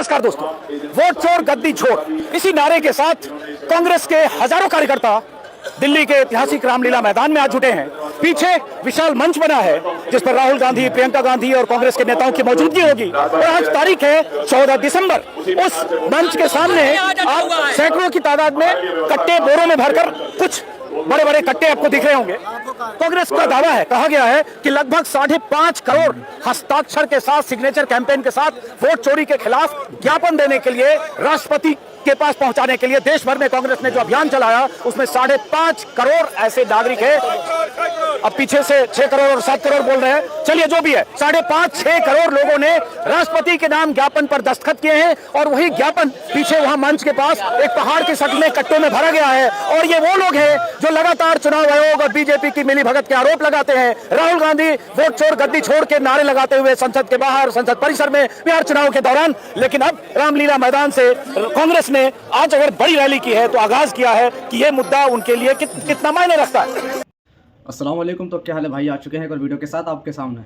नमस्कार दोस्तों, वोट चोर गद्दी छोड़ इसी नारे के साथ कांग्रेस के हजारों कार्यकर्ता दिल्ली के ऐतिहासिक रामलीला मैदान में आज जुटे हैं। पीछे विशाल मंच बना है जिस पर राहुल गांधी, प्रियंका गांधी और कांग्रेस के नेताओं की मौजूदगी होगी और आज तारीख है 14 दिसंबर। उस मंच के सामने आप सैकड़ों की तादाद में कट्टे बोरों में भरकर, कुछ बड़े बड़े कट्टे आपको दिख रहे होंगे। कांग्रेस का दावा है, कहा गया है कि लगभग 5.5 करोड़ हस्ताक्षर के साथ, सिग्नेचर कैंपेन के साथ वोट चोरी के खिलाफ ज्ञापन देने के लिए, राष्ट्रपति के पास पहुंचाने के लिए देश भर में कांग्रेस ने जो अभियान चलाया उसमें 5.5 करोड़ ऐसे नागरिक हैं। अब पीछे से 6 करोड़ और 7 करोड़ बोल रहे हैं, चलिए जो भी है, 5.5-6 करोड़ लोगों ने राष्ट्रपति के नाम ज्ञापन पर दस्तखत किए हैं और वही ज्ञापन पीछे वहां मंच के पास एक पहाड़ की शक्ल में कट्टों में भरा गया है। और ये वो लोग हैं जो लगातार चुनाव आयोग और बीजेपी की मिलीभगत के आरोप लगाते हैं। राहुल गांधी वोट चोर गद्दी छोड़ के नारे लगाते हुए संसद के बाहर, संसद परिसर में बिहार चुनाव के दौरान। लेकिन अब रामलीला मैदान से कांग्रेस ने आज अगर बड़ी रैली की है तो आगाज किया है कि यह मुद्दा उनके लिए कितना मायने रखता है। अस्सलाम वालेकुम। तो क्या हाल है भाई, आ चुके हैं एक और वीडियो के साथ आपके सामने।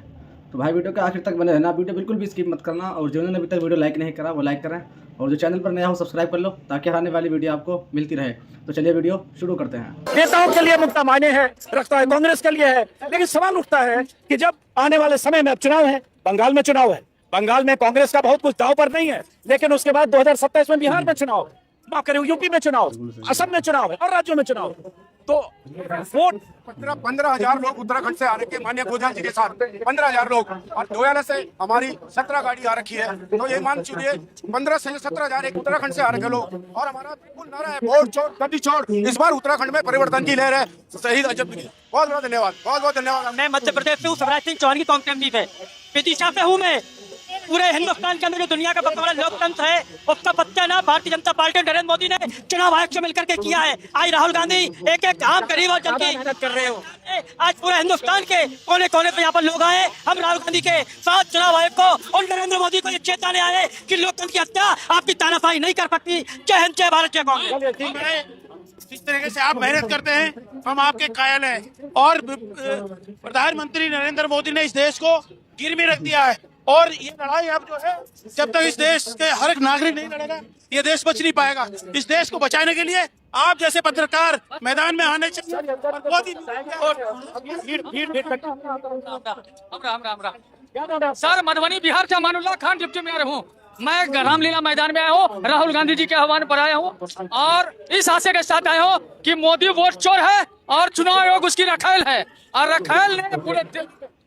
तो भाई वीडियो के आखिर तक बने रहना, वीडियो बिल्कुल भी स्किप मत करना और जिन्होंने अभी तक वीडियो लाइक नहीं करा वो लाइक करें और जो चैनल पर नया हो सब्सक्राइब कर लो ताकि आने वाली वीडियो आपको मिलती रहे। तो चलिए वीडियो शुरू करते हैं। नेताओं के लिए मुद्दा मायने है रखता है, कांग्रेस के लिए है, लेकिन सवाल उठता है कि जब आने वाले समय में अब चुनाव है, बंगाल में चुनाव है, बंगाल में कांग्रेस का बहुत कुछ दांव पर नहीं है, लेकिन उसके बाद 2027 में बिहार में चुनाव, माफ करें यूपी में चुनाव, असम में चुनाव है और राज्यों में चुनाव। तो वोट 15,000 लोग उत्तराखंड से आ रखे, माननीय भोजन जी के साथ 15,000 लोग, और दोयाला से हमारी 17 गाड़ी आ रखी है। तो ये मान चुनिए 15 से 17,000 एक उत्तराखंड से आ रखे लोग। और हमारा बिल्कुल नारा है वोट चोर गद्दी छोड़। इस बार उत्तराखंड में परिवर्तन की लहर है। शहीद अजब की बहुत बहुत धन्यवाद, बहुत बहुत धन्यवाद। मैं मध्य प्रदेश से हूँ, शिवराज सिंह चौहान की कांग्रेस है, विदिशा से हूँ मैं। पूरे हिंदुस्तान के अंदर जो दुनिया का सबसे बड़ा लोकतंत्र है उसका सत्यानाश भारतीय जनता पार्टी नरेंद्र मोदी ने चुनाव आयोग से मिलकर के किया है। आज राहुल गांधी एक एक आम गरीब और जन की मेहनत कर रहे हो। आज पूरे हिंदुस्तान के कोने कोने पे यहाँ पर लोग आए, हम राहुल गांधी के साथ चुनाव आयोग को और नरेंद्र मोदी को ये चेताने आए कि लोकतंत्र की हत्या आपकी तानाशाही नहीं कर सकती। जय हिंद, जय भारत, जय कांग्रेस। जिस तरीके से आप मेहनत करते हैं हम आपके कायल हैं। और प्रधानमंत्री नरेंद्र मोदी ने इस देश को गिरवी रख दिया है और ये लड़ाई अब जो है, जब तक इस देश के हर एक नागरिक नहीं लड़ेगा ये देश बच नहीं पाएगा। इस देश को बचाने के लिए आप जैसे पत्रकार मैदान में आने चाहिए। सर, मधुबनी बिहार से अमानुल्लाह खान डिप्टी मेयर हूँ। मैं रामलीला मैदान में आया हूँ, राहुल गांधी जी के आह्वान पर आया हूँ और इस आशय के साथ आया हूँ कि मोदी वोट चोर है और चुनाव आयोग उसकी रखेल है और रखेल ने पूरे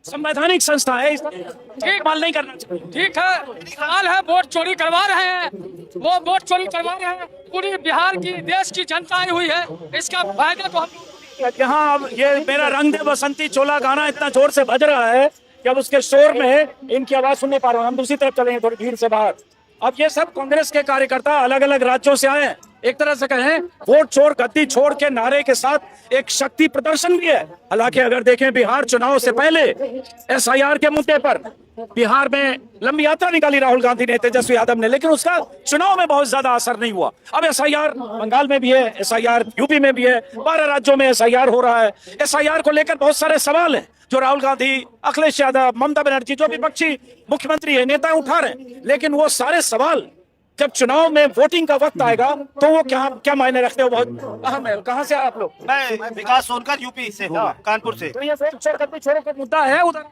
संवैधानिक संस्था है, ठीक माल नहीं करना चाहिए। ठीक है, सवाल है वोट चोरी करवा रहे हैं, वो वोट चोरी करवा रहे हैं। पूरी बिहार की, देश की जनता आई हुई है, इसका फायदा तो हम यहाँ अब ये मेरा रंग दे बसंती चोला गाना इतना जोर से बज रहा है कि अब उसके शोर में इनकी आवाज सुन नहीं पा रहे हैं। हम दूसरी तरफ चलेंगे थोड़ी भीड़ से बाहर। अब ये सब कांग्रेस के कार्यकर्ता अलग अलग राज्यों से आए हैं। एक तरह से कहें वोट चोर गद्दी छोड़ के नारे के साथ एक शक्ति प्रदर्शन भी है। हालांकि अगर देखें बिहार चुनाव से पहले एसआईआर के मुद्दे पर बिहार में लंबी यात्रा निकाली राहुल गांधी ने, तेजस्वी यादव ने, लेकिन उसका चुनाव में बहुत ज्यादा असर नहीं हुआ। अब एसआईआर बंगाल में भी है, एसआईआर यूपी में भी है, 12 राज्यों में एसआईआर हो रहा है। एसआईआर को लेकर बहुत सारे सवाल हैं जो राहुल गांधी, अखिलेश यादव, ममता बनर्जी, जो विपक्षी मुख्यमंत्री है, नेता उठा रहे हैं। लेकिन वो सारे सवाल जब चुनाव में वोटिंग का वक्त आएगा तो वो क्या मायने रखते हो, बहुत अहम है। कहाँ से आप लोग? मैं विकास सोनकर यूपी से हूँ, कानपुर से। तो ये छोड़ो का मुद्दा है उधर,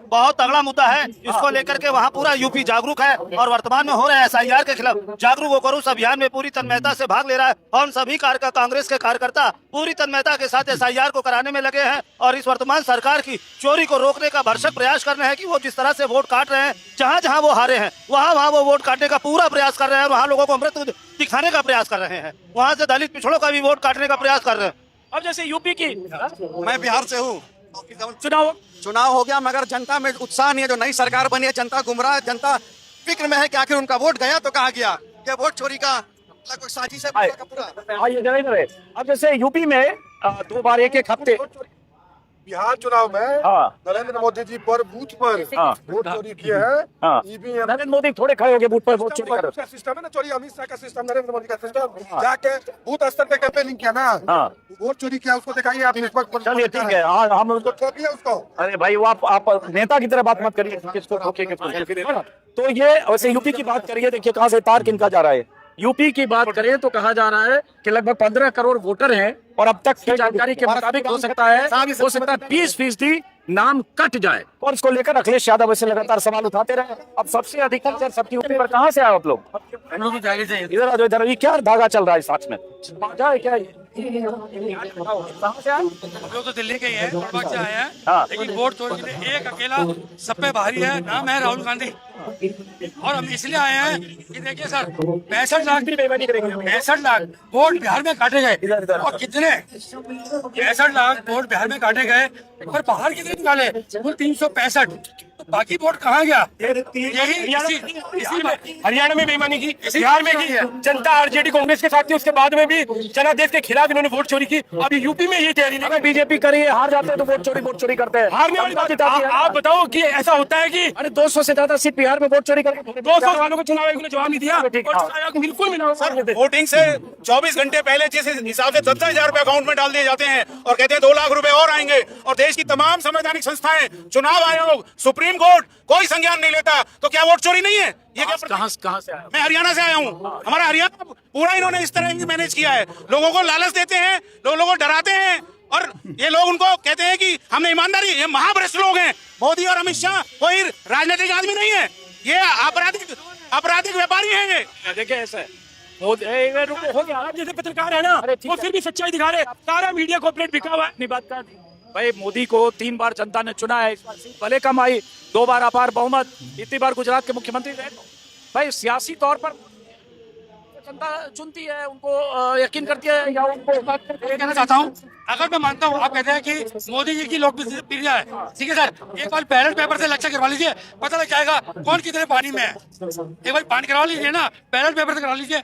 बहुत तगड़ा मुद्दा है, इसको लेकर के वहाँ पूरा यूपी जागरूक है और वर्तमान में हो रहा है एसआईआर के खिलाफ जागरूक होकर उस अभियान में पूरी तन्मयता से भाग ले रहा है। और सभी कांग्रेस के कार्यकर्ता पूरी तन्मयता के साथ एसआईआर को कराने में लगे हैं और इस वर्तमान सरकार की चोरी को रोकने का भरसक प्रयास कर रहे हैं कि वो जिस तरह से वोट काट रहे हैं, जहाँ जहाँ वो हारे हैं वहाँ वो वोट काटने का पूरा प्रयास कर रहे हैं। वहाँ लोगों को अमृत दिखाने का प्रयास कर रहे हैं, वहाँ से दलित पिछड़ों का भी वोट काटने का प्रयास कर रहे हैं। अब जैसे यूपी की, मैं बिहार से हूँ। चुनाव हो गया मगर जनता में उत्साह नहीं है। जो नई सरकार बनी है जनता गुमराह, जनता फिक्र में है कि आखिर उनका वोट गया तो कहाँ गया। क्या वोट चोरी का लगभग साजिश है। अब जैसे यूपी में 2 बार एक हफ्ते बिहार चुनाव में हाँ। नरेंद्र मोदी जी पर बूथ पर हाँ। वोट चोरी किए हैं। हाँ। ईवीएम नरेंद्र मोदी थोड़े खड़े हो गए बूथ पर वोट चोरी कर उसका सिस्टम है ना चोरी, अमित शाह का सिस्टम, नरेंद्र मोदी का सिस्टम, जाके बूथ स्तर पे कैंपेनिंग किया ना, हाँ। वोट चोरी किया, उसको दिखाइए आप निष्पक्ष। चलिए ठीक है, हाँ हम उसको ठोकिए उसको। अरे भाई वो आप नेता की तरह बात मत करिए, किसको ठोकेंगे तो ये वैसे यूपी की बात करिए, देखिए कहाँ से तार किनका जा रहा है। यूपी की बात करें तो कहा जा रहा है कि लगभग 15 करोड़ वोटर हैं और अब तक की जानकारी के मुताबिक हो सकता है 20% नाम कट जाए, और इसको लेकर अखिलेश यादव वैसे लगातार सवाल उठाते रहे। अब सबसे अधिक सबकी यूपी पर कहाँ से आए आप लोग? इधर आ जाओ, इधर ये क्या धागा चल रहा है साथ में, बाजा है क्या ये? कहाँ से आए? हम लोग तो दिल्ली के ही हैं, कोरबा से आए हैं। हाँ। लेकिन वोट चोरी के लिए एक अकेला सब पे भारी है, नाम है राहुल गांधी। और हम इसलिए आए हैं कि देखिए सर, 65 लाख वोट बिहार में काटे गए, और कितने 65 लाख वोट बिहार में काटे गए, और बाहर कितने निकाले? कुल 365। तो बाकी वोट कहाँ गया? हरियाणा में बेईमानी की, बिहार में की, जनता आरजेडी कांग्रेस के साथ थी, उसके बाद में भी जनादेश के खिलाफ इन्होंने वोट चोरी की। अभी यूपी में ये तैयारी नहीं। बीजेपी करिए, हार जाते हैं तो वोट चोरी करते हैं। हारने वाली बात आप बताओ कि ऐसा होता है कि अरे 200 से ज्यादा सीट बिहार में वोट चोरी करके 200 सालों को चुनाव आयोग ने जवाब नहीं दिया, और चुनाव आयोग बिल्कुल भी ना। सर वोटिंग से 24 घंटे पहले जिस हिसाब से 10,000 रुपए अकाउंट में डाल दिए जाते हैं और कहते हैं 2 लाख रुपए और आएंगे, और देश की तमाम संवैधानिक संस्थाएं, चुनाव आयोग, सुप्रीम कोर्ट कोई संज्ञान नहीं लेता, तो क्या वोट चोरी नहीं है? ये क्या कहाँ से आया? मैं हरियाणा से आया हूँ। हमारा हरियाणा पूरा इन्होंने इस तरह की मैनेज किया है, लोगों को लालच देते हैं, लोगों को डराते हैं, और ये लोग उनको कहते हैं कि हमने ईमानदारी। ये महाभ्रष्ट लोग हैं। मोदी और अमित शाह कोई राजनीतिक आदमी नहीं है, ये आपराधिक व्यापारी हैं। ये देखिए ऐसा है, हो गया। आप जैसे पत्रकार है ना, वो फिर भी सच्चाई दिखा रहे, सारा मीडिया कॉर्पोरेट बिका हुआ है। अपनी बात कर दी भाई, मोदी को 3 बार जनता ने चुना है, इस बार सीट भले कम आई, 2 बार अपार बहुमत, इतनी बार गुजरात के मुख्यमंत्री रहे। भाई सियासी तौर पर जनता चुनती है, उनको यकीन करती है, या उनको कहना चाहता हूँ, अगर मैं मानता हूँ, आप कहते हैं कि मोदी जी की लोकप्रियता है, ठीक है सर, एक बार बैलेट पेपर से लक्ष्य करवा लीजिए, पता लग जाएगा कौन कितने पानी में है। एक बार पानी करवा लीजिए ना, बैलेट पेपर से करवा लीजिए,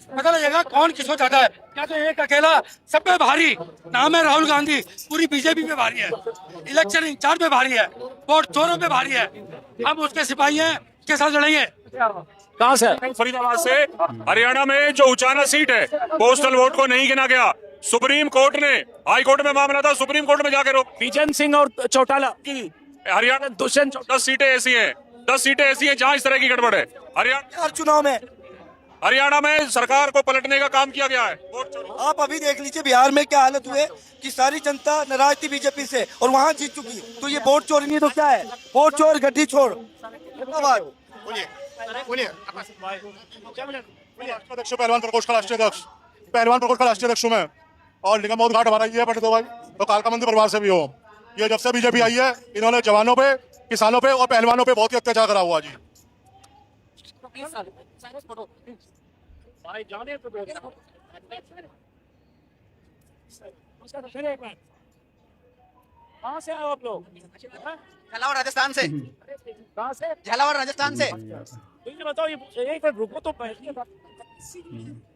पता लगेगा कौन किसको चाहता है। क्या तो एक अकेला सब पे भारी नाम है राहुल गांधी, पूरी बीजेपी पे भारी है, इलेक्शन इंचार्ज पे भारी है, वोट चोरों पे भारी है। हम उसके सिपाही हैं, के साथ लड़ेंगे। कहाँ से? फरीदाबाद से। हरियाणा में जो उचाना सीट है, पोस्टल वोट को नहीं गिना गया। सुप्रीम कोर्ट ने, हाई कोर्ट में मामला था, सुप्रीम कोर्ट में जाकर विजन सिंह और चौटाला की हरियाणा दुष्यंत 10 सीटें ऐसी हैं, 10 सीटें ऐसी हैं जहां इस तरह की गड़बड़ है। हरियाणा में सरकार को पलटने का काम किया गया है। आप अभी देख लीजिए बिहार में क्या हालत हुए कि सारी जनता नाराज थी बीजेपी से, और वहाँ जीत चुकी। तो ये वोट चोरी नहीं तो क्या है? वोट चोर गड्डी छोड़। धन्यवाद। अध्यक्ष पहलवान प्रकोष्ठ का राष्ट्रीय अध्यक्ष हूँ मैं, और निगम उद्घाट हमारा ये है भाई, तो कालका मंदिर परिवार से भी हो। ये जब से बीजेपी आई है, इन्होंने जवानों पे, किसानों पे और पहलवानों पे बहुत ही अत्याचार करा हुआ जी। कहाँ से आए आप लोग? झालावाड़ राजस्थान से। कहाँ से? झालावाड़ राजस्थान से। तो ये बताओ, ये एक मिनट रुको तो पहले।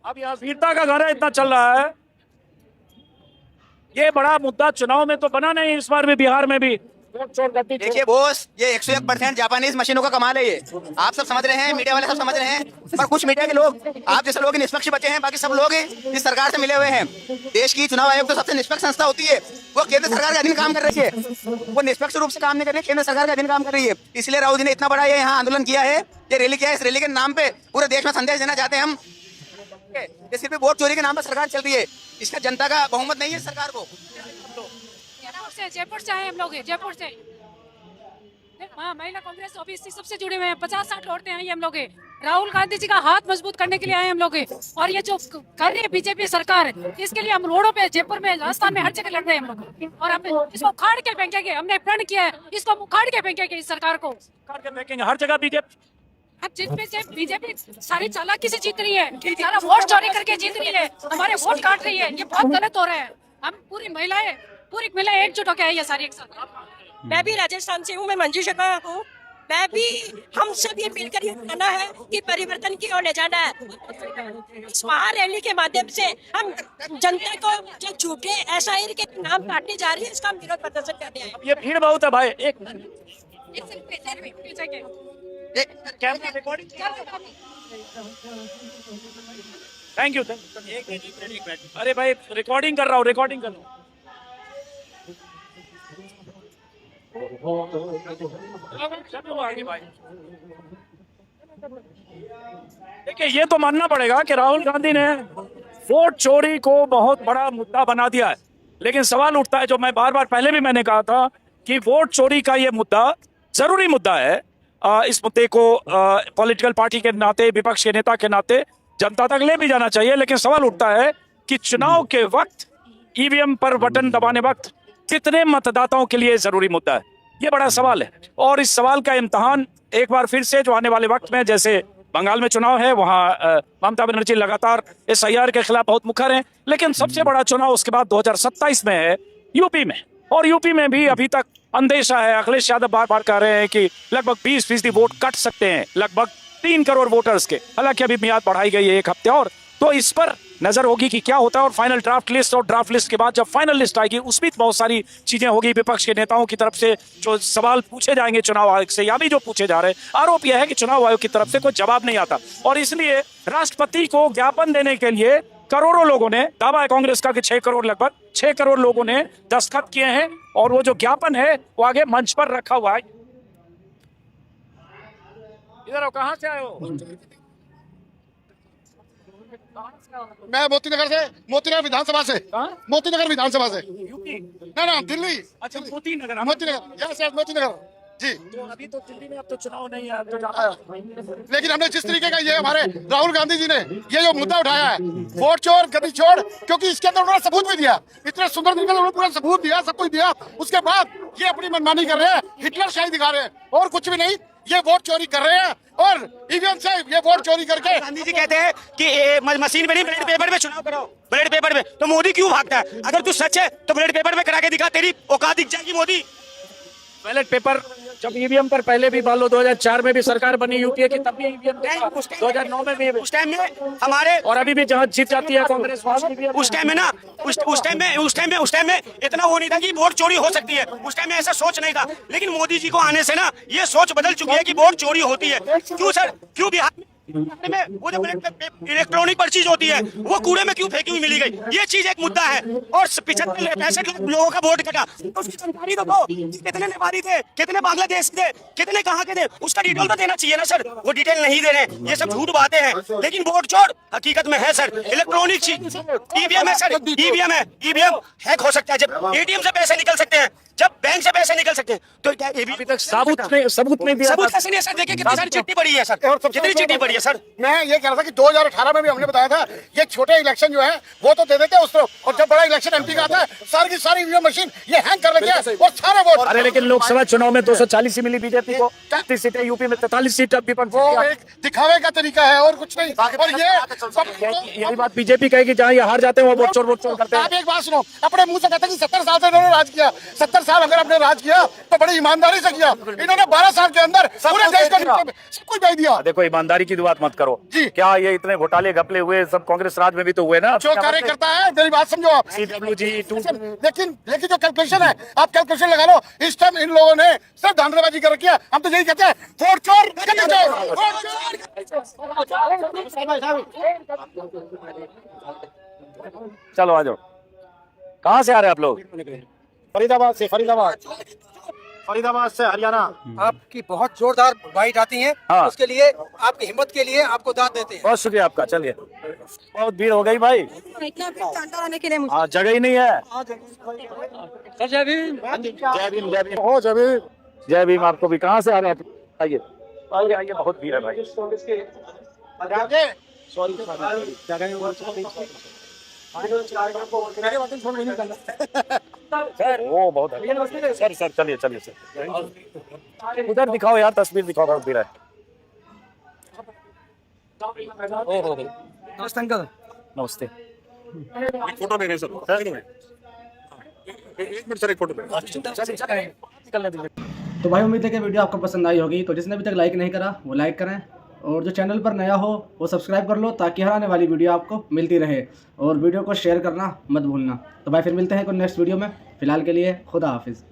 अब यहाँ वीरता का गाना इतना चल रहा है, ये बड़ा मुद्दा चुनाव में तो बना नहीं, इस बार भी बिहार में भी देखिए बोस, ये 101% जापानीज मशीनों का कमाल है। ये आप सब समझ रहे हैं, मीडिया वाले सब समझ रहे हैं, पर कुछ मीडिया के लोग, आप जैसे लोग निष्पक्ष बचे हैं, बाकी सब लोग इस सरकार से मिले हुए हैं। देश की चुनाव आयोग तो सबसे निष्पक्ष संस्था होती है, वो केंद्र सरकार के अधीन काम कर रही है, वो निष्पक्ष रूप से काम नहीं कर रही है, केंद्र सरकार के अधीन काम कर रही है। इसलिए राहुल जी ने इतना बड़ा ये यहाँ आंदोलन किया है, ये रैली किया है। इस रैली के नाम पे पूरे देश में संदेश देना चाहते हैं हम, ये सिर्फ वोट चोरी के नाम पर सरकार चल रही है, इसका जनता का बहुमत नहीं है सरकार को। जयपुर से आए हम लोग, जयपुर से। हाँ, महिला कांग्रेस ओबीसी सबसे जुड़े हुए हैं, 50-60 औरतें आई हम लोग। राहुल गांधी जी का हाथ मजबूत करने के लिए आए हम लोग, और ये जो कर रही है बीजेपी सरकार, इसके लिए हम रोडों पे, जयपुर में, राजस्थान में, हर जगह लड़ रहे हैं हम लोग, और हम इसको उखाड़ के फेंकेंगे। हमने प्रण किया है, इसको उखाड़ के फेंकेंगे, इस सरकार को उखाड़ के फेंकेंगे हर जगह। बीजेपी सारी चालाकी से जीत रही है, सारा वोट चोरी करके जीत रही है, हमारे वोट काट रही है, ये बहुत गलत हो रहा है। हम पूरी महिलाएं एकजुट होकर आई है सारी एक साथ। मैं भी राजस्थान से हूँ, मैं मंजू शर्मा हूँ, मैं भी, हम सब ये मिलकर ये कहना है कि परिवर्तन की ओर ले जाना है। इस महारैली के माध्यम से हम जनता को जो झूठे एसआईआर के नाम काटने जा रही है, इसका हम विरोध प्रदर्शन करने आए हैं। ये भीड़ बहुत है भाई। एक थैंक यू। अरे भाई रिकॉर्डिंग कर रहा हूँ, रिकॉर्डिंग कर रहा हूँ। देखिए ये तो मानना पड़ेगा कि राहुल गांधी ने वोट चोरी को बहुत बड़ा मुद्दा बना दिया है, लेकिन सवाल उठता है जो मैं बार बार पहले भी मैंने कहा था कि वोट चोरी का ये मुद्दा जरूरी मुद्दा है। इस मुद्दे को पॉलिटिकल पार्टी के नाते, विपक्ष के नेता के नाते जनता तक ले भी जाना चाहिए, लेकिन सवाल उठता है कि चुनाव के वक्त ईवीएम पर बटन दबाने वक्त कितने मतदाताओं के लिए जरूरी मुद्दा है, ये बड़ा सवाल है। और इस सवाल का इम्तिहान एक बार फिर से जो आने वाले वक्त में, जैसे बंगाल में चुनाव है, वहां ममता बनर्जी लगातार एसआईआर के खिलाफ बहुत मुखर हैं, लेकिन सबसे बड़ा चुनाव उसके बाद 2027 में है यूपी में। और यूपी में भी अभी तक अंदेशा है, अखिलेश यादव बार बार कह रहे हैं कि लगभग 20% वोट कट सकते हैं, लगभग 3 करोड़ वोटर्स के। हालांकि अभी मियाद बढ़ाई गई है 1 हफ्ते और, तो इस पर नजर होगी कि क्या होता है। और फाइनल ड्राफ्ट लिस्ट, और ड्राफ्ट लिस्ट के बाद जब फाइनल लिस्ट आएगी उसमें बहुत सारी चीजें होगी। विपक्ष के नेताओं की तरफ से जो सवाल पूछे जाएंगे चुनाव आयोग से, या भी जो पूछे जा रहे हैं, आरोप यह है कि चुनाव आयोग की तरफ से कोई जवाब नहीं आता, और इसलिए राष्ट्रपति को ज्ञापन देने के लिए करोड़ों लोगों ने, दावा है कांग्रेस का कि 6 करोड़, लगभग 6 करोड़ लोगों ने दस्तखत किए हैं, और वो जो ज्ञापन है वो आगे मंच पर रखा हुआ है। इधर आओ, कहां से आए हो? मैं मोतीनगर से, मोतीनगर विधानसभा से। मोतीनगर विधानसभा से। यूपी? ना दिल्ली। अच्छा, मोतीनगर। मोतीनगर जी। तो अभी तो दिल्ली में अब तो चुनाव नहीं है, तो जाना है। लेकिन हमने जिस तरीके का, ये हमारे राहुल गांधी जी ने ये जो मुद्दा उठाया है, वोट चोर गद्दी चोर, क्योंकि इसके अंदर उन्होंने सबूत भी दिया, इतने सुंदर तरीके से उन्होंने पूरा सबूत दिया, सब कुछ दिया। उसके बाद ये अपनी मनमानी कर रहे हैं, हिटलर शाही दिखा रहे हैं, और कुछ भी नहीं, ये वोट चोरी कर रहे हैं। और ईवीएम से ये वोट चोरी करके गांधी जी कहते हैं कि मशीन में नहीं, बैलेट पेपर में चुनाव कराओ, बैलेट पेपर में। तो मोदी क्यों भागता है? अगर तू सच है तो बैलेट पेपर में करा के दिखा, तेरी औकात दिख जाएगी मोदी। बैलेट पेपर जब ईवीएम पर पहले भी मान लो 2004 में भी सरकार बनी यूपीए की, तब भी ईवीएम 2009 में भी, उस टाइम में हमारे, और अभी भी जहां जीत जाती है कांग्रेस, उस टाइम में ना, उस टाइम में इतना वो नहीं था कि वोट चोरी हो सकती है, उस टाइम में ऐसा सोच नहीं था। लेकिन मोदी जी को आने से ना ये सोच बदल चुकी है कि वोट चोरी होती है। क्यों सर? क्यों बिहार में वो जो इलेक्ट्रॉनिक पर्ची होती है वो कूड़े में क्यों फेंकी हुई मिली गई? ये चीज एक मुद्दा है। और 65 लाख लोगों का वोट कटा, तो उसकी जानकारी तो दो, कितने नेपाली थे, कितने बांग्लादेश थे, कितने कहाँ के थे, उसका डिटेल तो देना चाहिए ना सर। वो डिटेल नहीं दे रहे, ये सब झूठ बातें हैं। लेकिन वोट चोर हकीकत में है सर, इलेक्ट्रॉनिक चीज, ईवीएम है सर, ईवीएम है, ईवीएम हैक हो सकता है। जब एटीएम से पैसे निकल सकते हैं, जब बैंक से पैसे निकल सकते हैं, तो क्या अभी तक सबूत नहीं दिया? सबूत कैसे नहीं है सर? देखिए कितनी सारी चिट्ठी पड़ी है सर, कितनी चिट्ठी पड़ी है सर। मैं ये कह रहा था कि 2018 में भी हमने बताया था, ये छोटे इलेक्शन जो है वो तो दे देते हैं उसको, और जब बड़ा इलेक्शन एमपी का आता है, सारी की सारी ईवीएम मशीन ये हैंग कर लेते हैं और सारे वोट। अरे लेकिन लोकसभा चुनाव में 240 ही मिली बीजेपी को, 33 सीटें, यूपी में 43 सीट विपक्ष। वो एक दिखावे का तरीका है और कुछ नहीं। और ये यही बात बीजेपी कहेगी, जहाँ ये हार जाते हैं वो वोट चोर करते हैं। आप एक बात सुनो, अपने मुंह से कहते हैं कि 70 साल से इन्होंने राज किया, 70 साल अगर आपने राज किया तो बड़ी ईमानदारी से किया। इन्होंने 12 साल के अंदर पूरे देश को सब कुछ दे दिया। देखो ईमानदारी की बात मत करो जी, क्या ये इतने घोटाले घपले हुए सब कांग्रेस राज में भी तो हुए ना। जो कार्य करता है, मेरी बात समझो आप, CWG 2। लेकिन जो कैलकुलेशन है, आप कैलकुलेशन लगा लो। इस टाइम इन लोगों ने सिर्फ धांधलेबाजी कर रखी है। हम तो यही कहते हैं, वोट चोर गद्दी चोर। चलो आ जाओ। कहाँ से आ रहे हैं आप लोग? फरीदाबाद से, फरीदाबाद से हरियाणा। आपकी बहुत जोरदार बाइट आती है, हाँ। उसके लिए आपकी हिम्मत के लिए आपको दाद देते हैं। बहुत शुक्रिया आपका। चलिए, बहुत भीड़ हो गई भाई, आने के लिए हाँ जगह ही नहीं है। जय भीम। जय भीम, जय भीम। हो जय भीम, जय भीम। आपको भी कहाँ से आ रहे हैं? आइए आइए आइए, बहुत भीड़ है भाई। सॉरी सर, वो बहुत है सर। सर चलिए चलिए सर, उधर दिखाओ यार, तस्वीर दिखाओ, बहुत भीड़ है। ओहो, नमस्ते अंकल। नमस्ते। फोटो ले रहे सर, एक मिनट सर, एक फोटो ले। निकलने दीजिए। तो भाई उम्मीद है कि वीडियो आपको पसंद आई होगी। तो जिसने अभी तक लाइक नहीं करा वो लाइक करें, और जो चैनल पर नया हो वो सब्सक्राइब कर लो, ताकि हर आने वाली वीडियो आपको मिलती रहे। और वीडियो को शेयर करना मत भूलना। तो भाई फिर मिलते हैं कोई नेक्स्ट वीडियो में। फ़िलहाल के लिए खुदा हाफिज़।